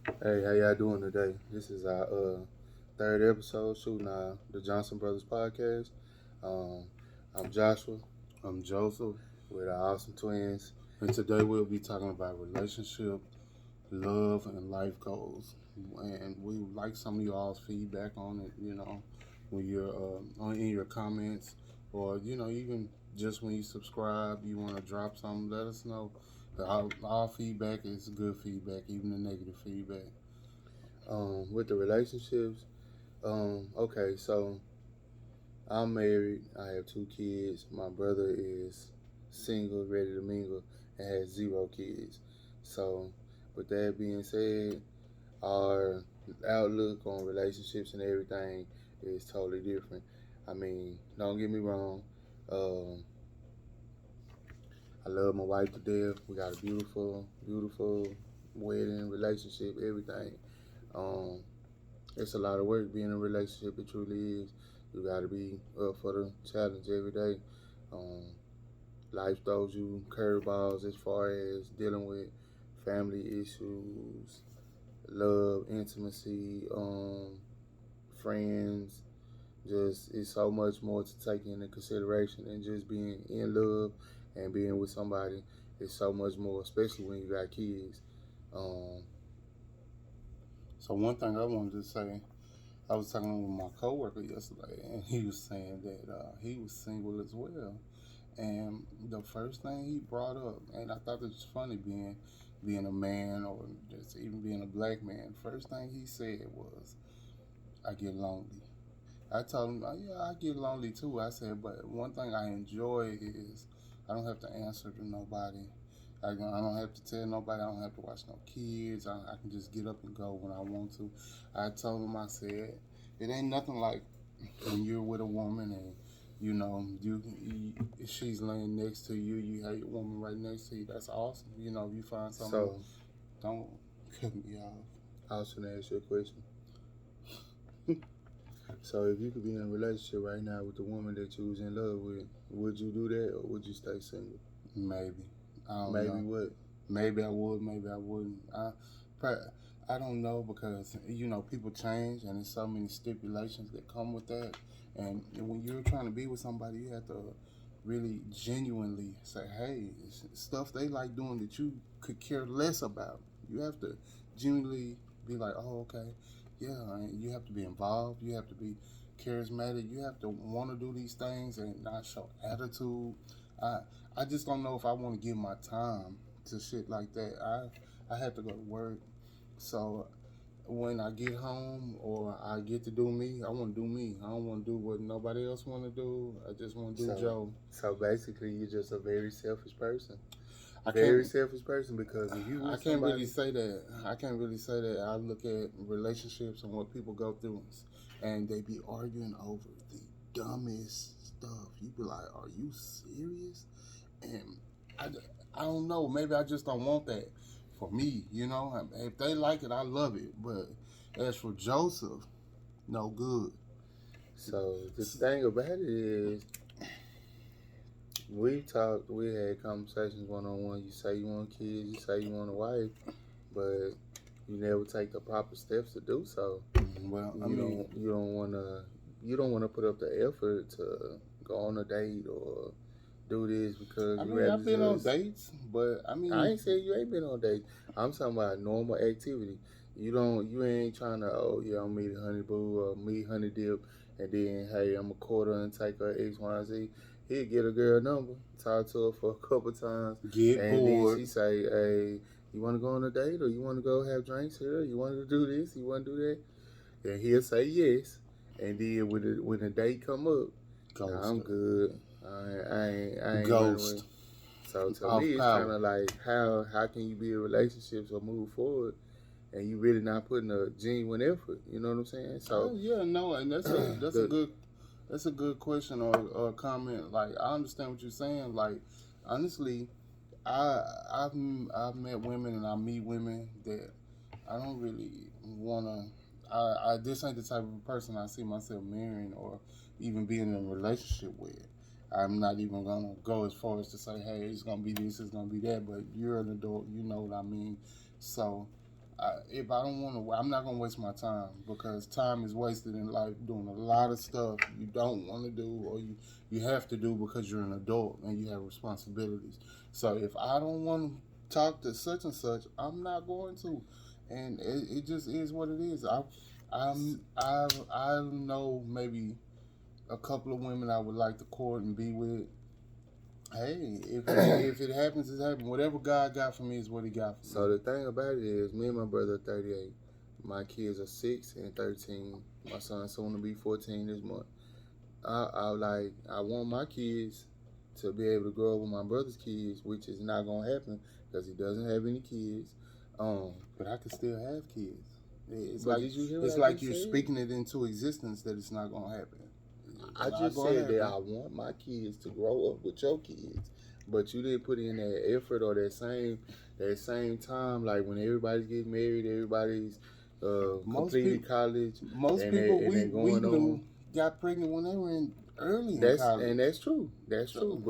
Hey, how y'all doing today? This is our third episode shooting the Johnson Brothers podcast. Um, I'm Joshua. I'm Joseph, With our awesome twins. and today we'll be talking about relationship, love, and life goals. And we would like some of y'all's feedback on it. When you're in your comments, or even just when you subscribe, you want to drop something. Let us know. Our feedback is good feedback, even the negative feedback. With the relationships, okay, so I'm married. I have two kids. My brother is single, ready to mingle, and has zero kids. So, with that being said, our outlook on relationships and everything is totally different. I mean, don't get me wrong. Um, I love my wife to death. We got a beautiful, beautiful wedding, relationship, everything. Um, it's a lot of work being in a relationship. It truly is. You got to be up for the challenge every day. Um, Life throws you curveballs as far as dealing with family issues, love, intimacy, friends. Just it's so much more to take into consideration than just being in love and being with somebody. It's so much more, especially when you got kids. Um, So one thing I wanted to say, I was talking with my coworker yesterday, and he was saying that he was single as well. And the first thing he brought up, and I thought it was funny being a man or just even being a black man. First thing he said was, "I get lonely." I told him, "Oh, yeah, I get lonely too." I said, "But one thing I enjoy is I don't have to answer to nobody. I don't have to tell nobody. I don't have to watch no kids. I can just get up and go when I want to." I told him, I said, "It ain't nothing like when you're with a woman and she's laying next to you. You have your woman right next to you. That's awesome. If you find something, so don't cut me off." I was gonna ask you a question. So if you could be in a relationship right now with the woman that you was in love with, would you do that or would you stay single? Maybe. I don't Maybe know. what? Maybe I would. Maybe I wouldn't. I don't know because people change and there's so many stipulations that come with that. And when you're trying to be with somebody, you have to really genuinely say, "Hey, it's stuff they like doing that you could care less about." You have to genuinely be like, "Oh, okay, yeah." And you have to be involved. You have to be charismatic. You have to want to do these things and not show attitude. I I just don't know if I want to give my time to shit like that. I have to go to work, so when I get home or I get to do me, I want to do me. I don't want to do what nobody else want to do. I just want to do So Joe. so basically you're just a very selfish person. I Very can't. selfish person because if you I with can't really somebody, say that. I can't really say that. I look at relationships and what people go through, and they be arguing over the dumbest stuff. You be like, "Are you serious?" And I, I don't know. Maybe I just don't want that for me. If they like it, I love it. But as for Joseph, no good. so the thing about it is we talked, we had conversations one on one. You say you want kids, you say you want a wife, but you never take the proper steps to do so. Well, I You mean, don't wanna put up the effort to go on a date or do this because I you mean, rather I've been on just. dates, but I I mean, ain't saying you ain't been on dates. I'm talking about normal activity. You ain't trying to, oh yeah, I'm meet honey boo or meet honey dip and then hey, I'm a quarter and take her X, Y, and Z. He'll get a girl number, talk to her for a couple times, get and then bored. she say, hey, you want to go on a date or you want to go have drinks here? You want to do this? You want to do that? And he'll say yes. And then when the date come up, nah, Ghost I'm her. good. I ain't running with. Ghost. So to me, Off it's kind power. of like how can you be in relationships or move forward and you really not putting a genuine effort? You know what I'm saying? So Yeah, no, and the that's a good question or comment. Like I understand what you're saying. Like honestly, I I've I've met women and I meet women that I don't really wanna. I This ain't the type of person I see myself marrying or even being in a relationship with. I'm not even gonna go as far as to say, hey, it's gonna be this, it's gonna be that. But you're an adult, you know what I mean. So if I don't want to, I'm not gonna waste my time, because time is wasted in life doing a lot of stuff you don't want to do, or you have to do because you're an adult and you have responsibilities. So if I don't want to talk to such and such, I'm not going to, and it just is what it is. I know maybe a couple of women I would like to court and be with. Hey, if it happens, it happens. Whatever God got for me is what He got for me. So the thing about it is, me and my brother are 38. My kids are 6 and 13. My son's soon to be 14 this month. I want my kids to be able to grow up with my brother's kids, which is not gonna happen because he doesn't have any kids. But I can still have kids. It's But like did you hear it's what I like just you're said? speaking it into existence that it's not gonna happen. I just said that I want my kids to grow up with your kids, but you didn't put in that effort or that same time. Like when everybody's getting married, everybody's completed college, Most and people they we going knew on. got pregnant when they were early in college. That's true. That's So, true.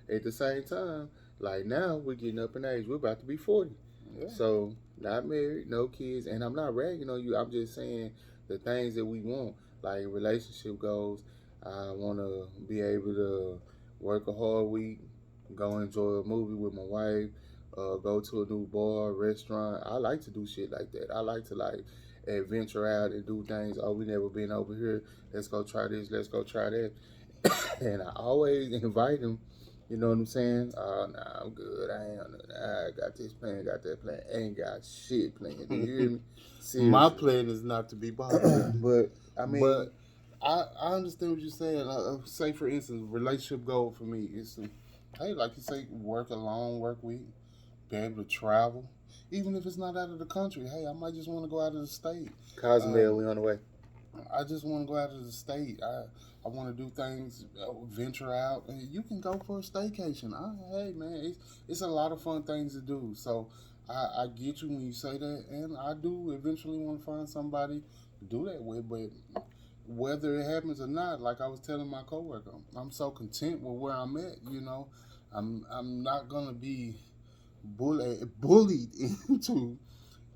But at the same time, like now we're getting up in age. We're about to be 40. yeah. So not married, no kids, and I'm not ragging on you. I'm just saying the things that we want, like relationship goals. I want to be able to work a hard week, go enjoy a movie with my wife, go to a new bar, restaurant. I like to do shit like that. I like to like adventure out and do things. Oh, we never been over here. Let's go try this. Let's go try that. And I always invite them. You know what I'm saying? Oh, nah, I'm good. I got this plan, got that plan. Ain't got shit planned. Do you hear me? Seriously. My plan is not to be bothered. But I mean, But I understand what you're saying. Say for instance, relationship goal for me is to, hey, like you say, work a long work week, be able to travel, even if it's not out of the country. Hey, I might just want to go out of the state. Cozumel, we on the way. I just want to go out of the state. I want to do things, venture out, and you can go for a staycation. Hey man, it's a lot of fun things to do. So I get you when you say that, and I do eventually want to find somebody to do that with. But whether it happens or not, like I was telling my coworker, I'm so content with where I'm at. You know, I'm not gonna be bullied into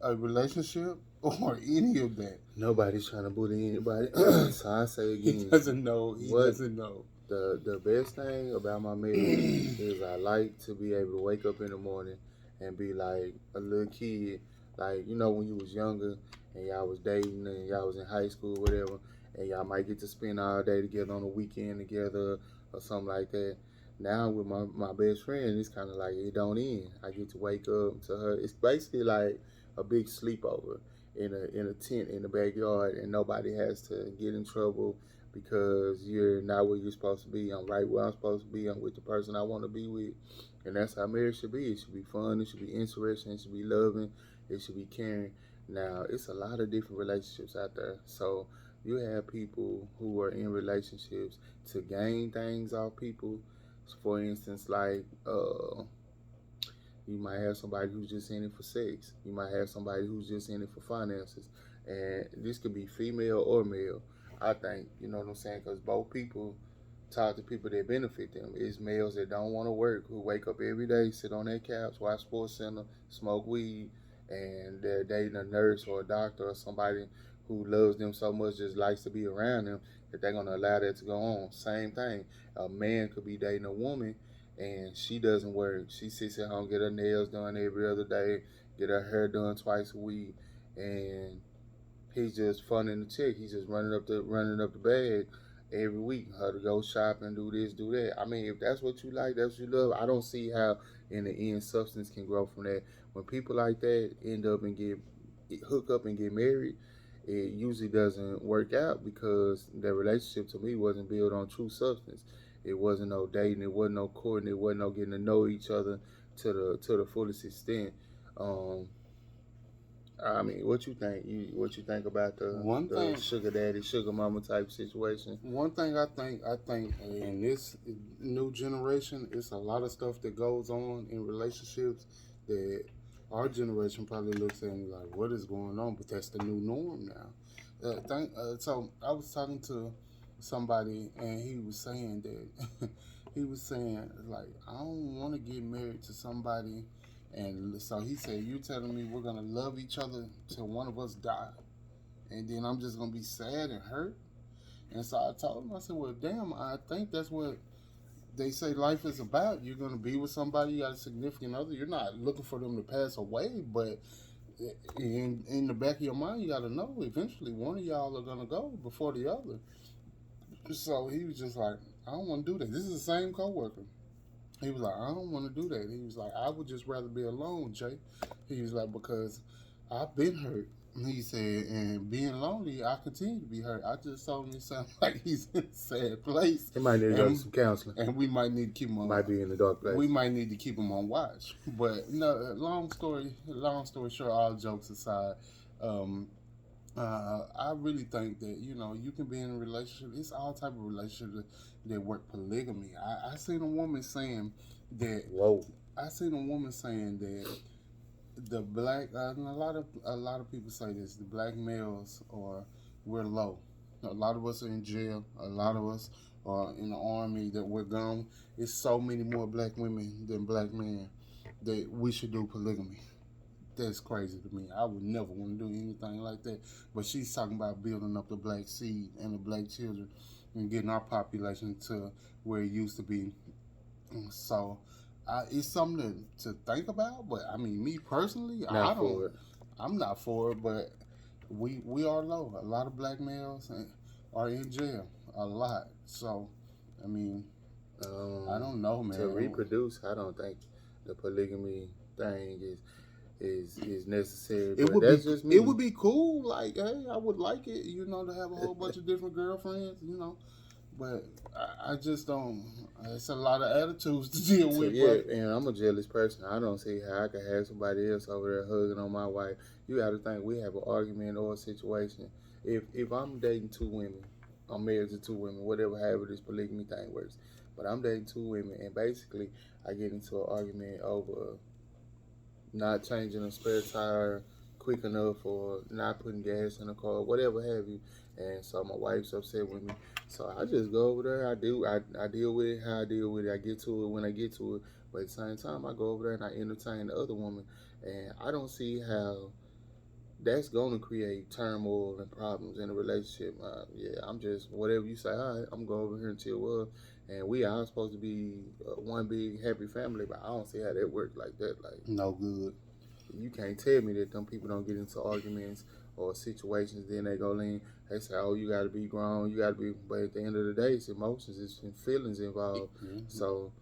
a relationship or any of that. Nobody's trying to bully anybody. So I say He again, doesn't know. He What? doesn't know. the best thing about my marriage is I like to be able to wake up in the morning and be like a little kid, like you know when you was younger and y'all was dating and y'all was in high school, whatever, and y'all might get to spend all day together on the weekend together or something like that. Now with my best friend, it's kind of like it don't end. I get to wake up to her. It's basically like a big sleepover in a tent in the backyard, and nobody has to get in trouble because you're not where you're supposed to be. I'm right where I'm supposed to be. I'm with the person I want to be with. And that's how marriage should be. It should be fun. It should be interesting. It should be loving. It should be caring. Now, it's a lot of different relationships out there. So you have people who are in relationships to gain things off people. For instance, like you might have somebody who's just in it for sex. You might have somebody who's just in it for finances. And this could be female or male. I think, you know what I'm saying? Because both people talk to people that benefit them. It's males that don't want to work, who wake up every day, sit on their couch, watch Sports Center, smoke weed, and they're dating a nurse or a doctor or somebody who loves them so much, just likes to be around them, that they're going to allow that to go on. Same thing. A man could be dating a woman and she doesn't work. She sits at home, get her nails done every other day, get her hair done twice a week, and he's just funding the check. He's just running up the bag every week. Her to go shopping, do this, do that. I mean, if that's what you like, that's what you love. I don't see how in the end substance can grow from that. When people like that end up and get hook up and get married, it usually doesn't work out because their relationship to me wasn't built on true substance. It wasn't no dating. It wasn't no courting. It wasn't no getting to know each other to the fullest extent. Um, I mean, what you think? What you think about the sugar daddy, sugar mama type situation? One thing I think in this new generation, it's a lot of stuff that goes on in relationships that our generation probably looks at and like, what is going on? But that's the new norm now. So I was talking to somebody and he was saying that he was saying like, I don't want to get married to somebody And so he said, "You telling me we're gonna love each other till one of us die, and then I'm just gonna be sad and hurt?" And so I told him, I said, "Well, damn, I think that's what they say life is about. You're gonna be with somebody, you got a significant other. You're not looking for them to pass away, but in the back of your mind, you got to know eventually one of y'all are gonna go before the other." So he was just like, "I don't want to do that." This is the same coworker. He was like, "I don't want to do that." He was like, "I would just rather be alone, Jay." He was like, "Because I've been hurt." He said, "And being lonely, I continue to be hurt." I just told him it sounds like he's in a sad place. He might need to go to some counseling. And we might need to keep him on. Might be in the dark place. We might need to keep him on watch. But no, long story short, all jokes aside, I really think that you can be in a relationship. It's all type of relationships that work polygamy. I seen a woman saying that. Whoa. I seen a woman saying that the black and a lot of people say this. The black males we're low. A lot of us are in jail. A lot of us are in the army. That we're gone. It's so many more black women than black men that we should do polygamy. That's crazy to me. I would never want to do anything like that. But she's talking about building up the black seed and the black children and getting our population to where it used to be. So it's something to think about. But I mean, me personally, I'm not for it. But we are low. A lot of black males are in jail. A lot. So, I mean, I don't know, man. To reproduce, I don't think the polygamy thing is necessary. It would that's be just me. It would be cool. Like, hey, I would like it, to have a whole bunch of different girlfriends, But I just don't. It's a lot of attitudes to deal with. Yeah, and I'm a jealous person. I don't see how I could have somebody else over there hugging on my wife. You got to think we have an argument or a situation. If I'm dating two women, I'm married to two women, however this polygamy thing works. But I'm dating two women, and basically I get into an argument over not changing a spare tire quick enough or not putting gas in the car, whatever have you. And so my wife's upset with me. So I just go over there. I deal with it how I deal with it. I get to it when I get to it. But at the same time, I go over there and I entertain the other woman. And I don't see how that's going to create turmoil and problems in a relationship. I'm just, whatever you say, all right, I'm going over here and chill up. And we are supposed to be one big happy family, but I don't see how that works like that. Like, no good. You can't tell me that them people don't get into arguments or situations, then they go in, they say, oh, you got to be grown, you got to be, but at the end of the day, it's emotions, it's feelings involved. Mm-hmm. So,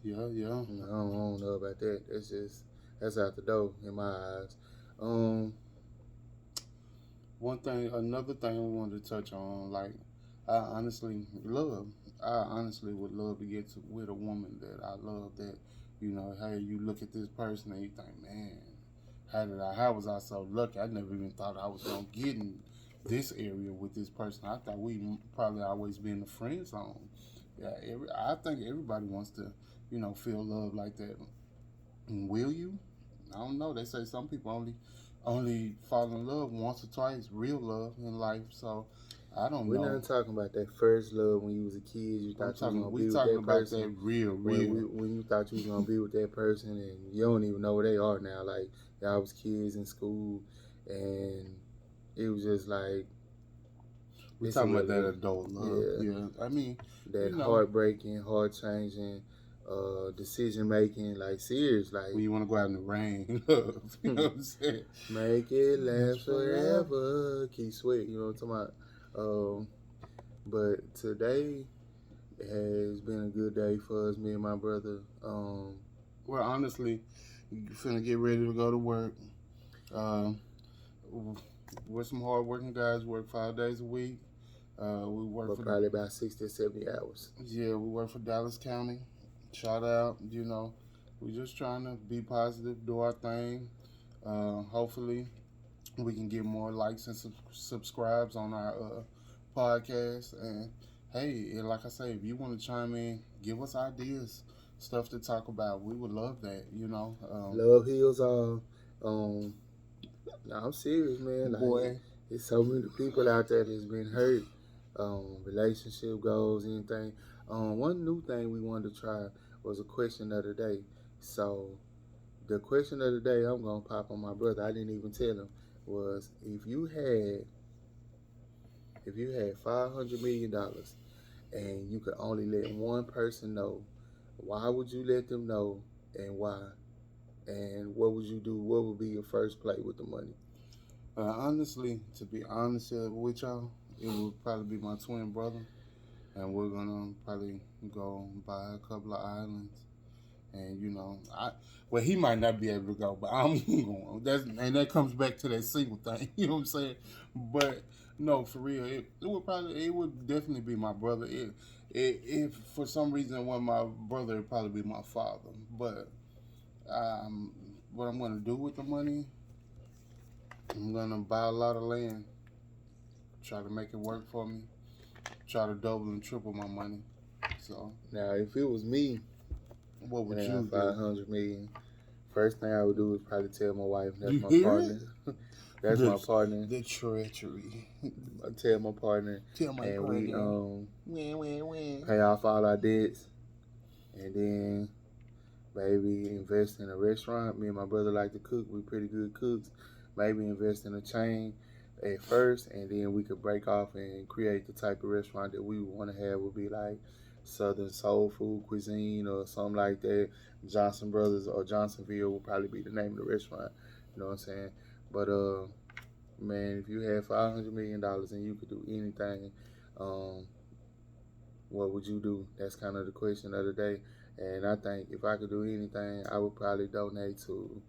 yeah. I don't know about that. That's out the door in my eyes. Another thing we wanted to touch on, like, I honestly would love to get with a woman that I love, that, hey, you look at this person and you think, man, how was I so lucky? I never even thought I was going to get in this area with this person. I thought we probably always be in the friend zone. Yeah, I think everybody wants to, feel love like that. And will you? I don't know. They say some people only fall in love once or twice, real love in life. So I don't know. We're not talking about that first love when you was a kid. You thought you was gonna be with that person. That real. When you thought you was gonna be with that person and you don't even know where they are now. Like, y'all was kids in school and it was just like, we're talking about that adult love. Yeah. I mean, that heartbreaking, heart changing, decision making, like serious, like when you want to go out in the rain, love. You know what I'm saying? Make it last forever. Keep sweat. You know what I'm talking about? But today has been a good day for us, me and my brother. Well, honestly, finna get ready to go to work. We're some hard-working guys. Work 5 days a week. We work for probably about 60 or 70 hours. Yeah, we work for Dallas County. Shout out, we're just trying to be positive, do our thing. Hopefully, we can get more likes and subscribes on our podcast. And hey, like I say, if you want to chime in, give us ideas, stuff to talk about. We would love that. Love heals all. I'm serious, man. Boy, there's so many people out there that's been hurt. Relationship goals, anything. One new thing we wanted to try was a question of the day. So the question of the day I'm gonna pop on my brother. I didn't even tell him was if you had $500 million and you could only let one person know, why would you let them know and why? And what would you do? What would be your first play with the money? Honestly, to be honest with y'all, it would probably be my twin brother, and we're gonna probably go buy a couple of islands. And well, he might not be able to go, but I'm going. That comes back to that single thing. You know what I'm saying? But no, for real, it would definitely be my brother. If for some reason it wasn't my brother, it'd probably be my father. But what I'm gonna do with the money, I'm gonna buy a lot of land, try to make it work for me, try to double and triple my money. So now, if it was me, what would and I you have do? 500 million. First thing I would do is probably tell my wife that's You my hear partner. That's my partner. The treachery. I tell my partner, Tell my and partner. we pay off all our debts, and then maybe invest in a restaurant. Me and my brother like to cook. We pretty good cooks. Maybe invest in a chain at first, and then we could break off and create the type of restaurant that we would want to have. Would be like Southern soul food cuisine or something like that. Johnson Brothers or Johnsonville will probably be the name of the restaurant. You know what I'm saying? But man, if you had $500 million and you could do anything, what would you do? That's kind of the question of the day. And I think if I could do anything, I would probably donate to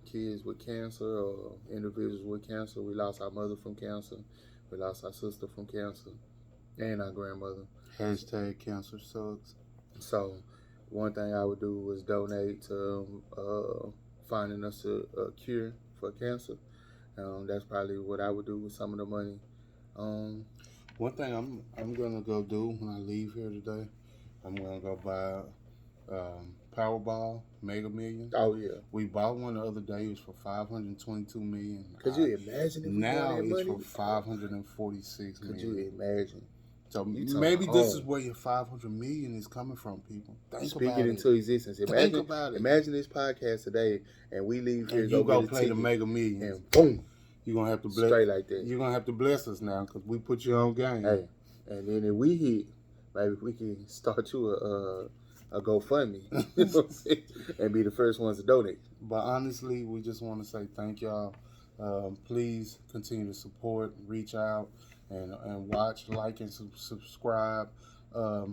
kids with cancer or individuals with cancer. We lost our mother from cancer. We lost our sister from cancer and our grandmother. Hashtag cancer sucks. So one thing I would do was donate to finding us a cure for cancer. That's probably what I would do with some of the money. One thing I'm gonna go do when I leave here today, I'm gonna go buy Powerball Mega Millions. Oh yeah, We bought one the other day. It was for $522 million. Could you imagine if we Now won that it's money? for $546 million. Could you imagine? So You maybe talking this is home. where your $500 million is coming from, people. Think Speak about it it. into existence. Think about it. Imagine this podcast today, and we leave here And you go get a play the ticket, Mega Millions. and boom, You're gonna have to bless. straight like that. You're gonna have to bless us now because we put you on game. Hey, and then if we hit, maybe we can start you a GoFundMe and be the first ones to donate. But honestly, we just want to say thank y'all. Please continue to support, reach out, and watch, like, and subscribe.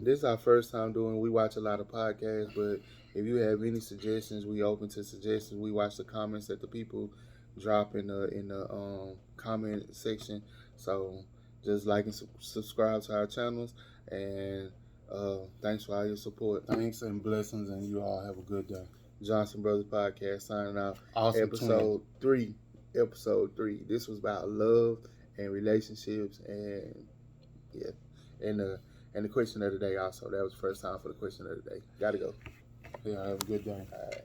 This is our first time doing. We watch a lot of podcasts, but if you have any suggestions, we open to suggestions. We watch the comments that the people drop in the comment section. So just like and subscribe to our channels, and thanks for all your support. Thanks and blessings, and you all have a good day. Johnson Brothers Podcast signing out. Awesome. Episode 3. Episode 3. This was about love and relationships, and yeah, and the question of the day also. That was the first time for the question of the day. Gotta go. Yeah, have a good day. All right.